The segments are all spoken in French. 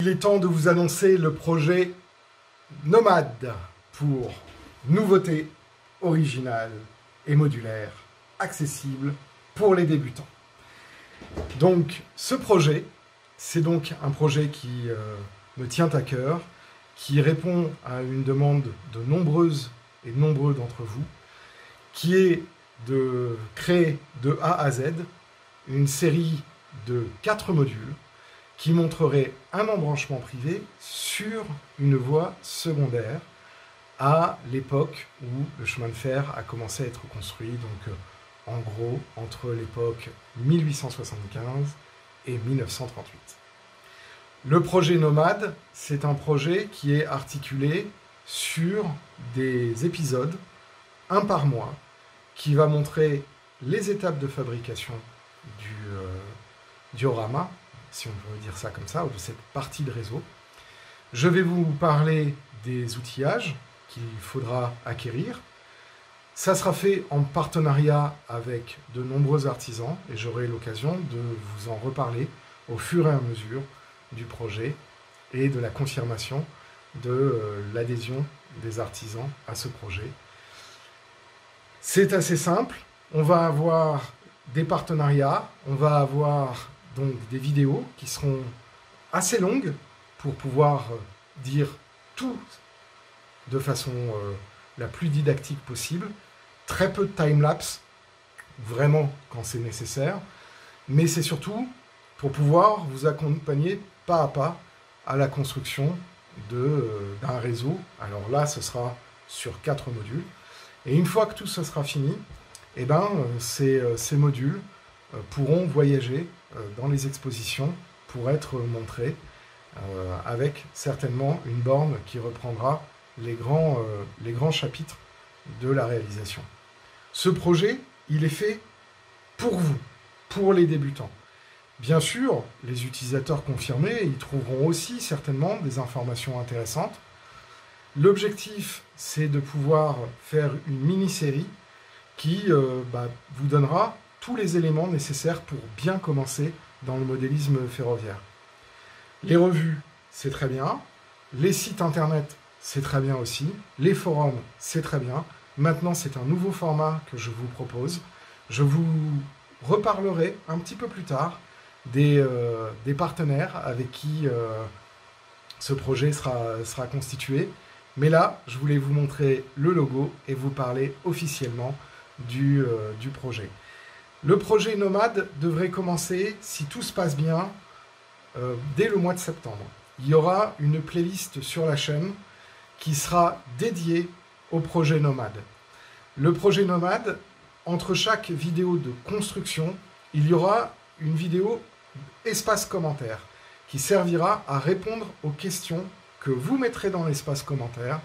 Il est temps de vous annoncer le projet Nomade pour nouveauté originale et modulaire, accessible pour les débutants. Donc ce projet, c'est donc un projet qui me tient à cœur, qui répond à une demande de nombreuses et nombreux d'entre vous, qui est de créer de A à Z une série de 4 modules qui montrerait un embranchement privé sur une voie secondaire à l'époque où le chemin de fer a commencé à être construit, donc en gros entre l'époque 1875 et 1938. Le projet Nomade, c'est un projet qui est articulé sur des épisodes, un par mois, qui va montrer les étapes de fabrication du diorama, si on peut dire ça comme ça, ou de cette partie de réseau. Je vais vous parler des outillages qu'il faudra acquérir. Ça sera fait en partenariat avec de nombreux artisans et j'aurai l'occasion de vous en reparler au fur et à mesure du projet et de la confirmation de l'adhésion des artisans à ce projet. C'est assez simple, on va avoir des partenariats, on va avoir donc des vidéos qui seront assez longues pour pouvoir dire tout de façon la plus didactique possible. Très peu de time-lapse, vraiment quand c'est nécessaire, mais c'est surtout pour pouvoir vous accompagner pas à pas à la construction d'un réseau. Alors là, ce sera sur 4 modules. Et une fois que tout ça sera fini, eh ben, ces modules pourront voyager dans les expositions pour être montrés avec certainement une borne qui reprendra les grands chapitres de la réalisation. Ce projet, il est fait pour vous, pour les débutants. Bien sûr, les utilisateurs confirmés, ils trouveront aussi certainement des informations intéressantes. L'objectif, c'est de pouvoir faire une mini-série qui vous donnera tous les éléments nécessaires pour bien commencer dans le modélisme ferroviaire. Les revues, c'est très bien. Les sites internet, c'est très bien aussi. Les forums, c'est très bien. Maintenant, c'est un nouveau format que je vous propose. Je vous reparlerai un petit peu plus tard des partenaires avec qui ce projet sera constitué. Mais là, je voulais vous montrer le logo et vous parler officiellement du projet. Le projet Nomade devrait commencer, si tout se passe bien, dès le mois de septembre. Il y aura une playlist sur la chaîne qui sera dédiée au projet Nomade. Le projet Nomade, entre chaque vidéo de construction, il y aura une vidéo espace commentaire qui servira à répondre aux questions que vous mettrez dans l'espace commentaire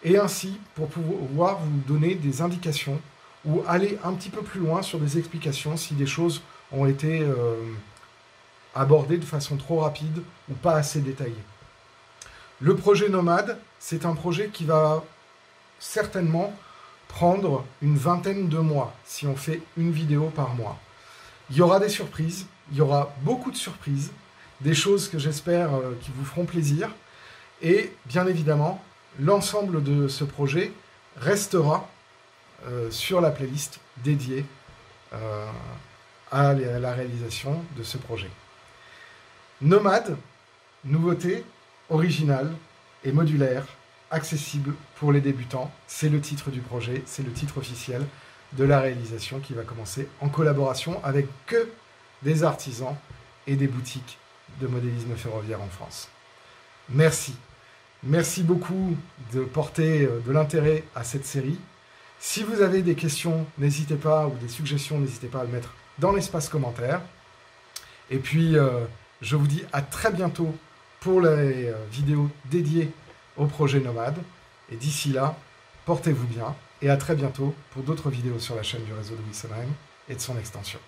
et ainsi pour pouvoir vous donner des indications ou aller un petit peu plus loin sur des explications si des choses ont été abordées de façon trop rapide ou pas assez détaillée. Le projet Nomade, c'est un projet qui va certainement prendre une vingtaine de mois si on fait une vidéo par mois. Il y aura des surprises, il y aura beaucoup de surprises, des choses que j'espère qui vous feront plaisir et bien évidemment, l'ensemble de ce projet restera sur la playlist dédiée à la réalisation de ce projet. Nomade, nouveauté, originale et modulaire, accessible pour les débutants, c'est le titre du projet, c'est le titre officiel de la réalisation qui va commencer en collaboration avec que des artisans et des boutiques de modélisme ferroviaire en France. Merci. Merci beaucoup de porter de l'intérêt à cette série. Si vous avez des questions, n'hésitez pas, ou des suggestions, n'hésitez pas à le mettre dans l'espace commentaire. Et puis, je vous dis à très bientôt pour les vidéos dédiées au projet Nomade. Et d'ici là, portez-vous bien et à très bientôt pour d'autres vidéos sur la chaîne du réseau de Wixenheim et de son extension.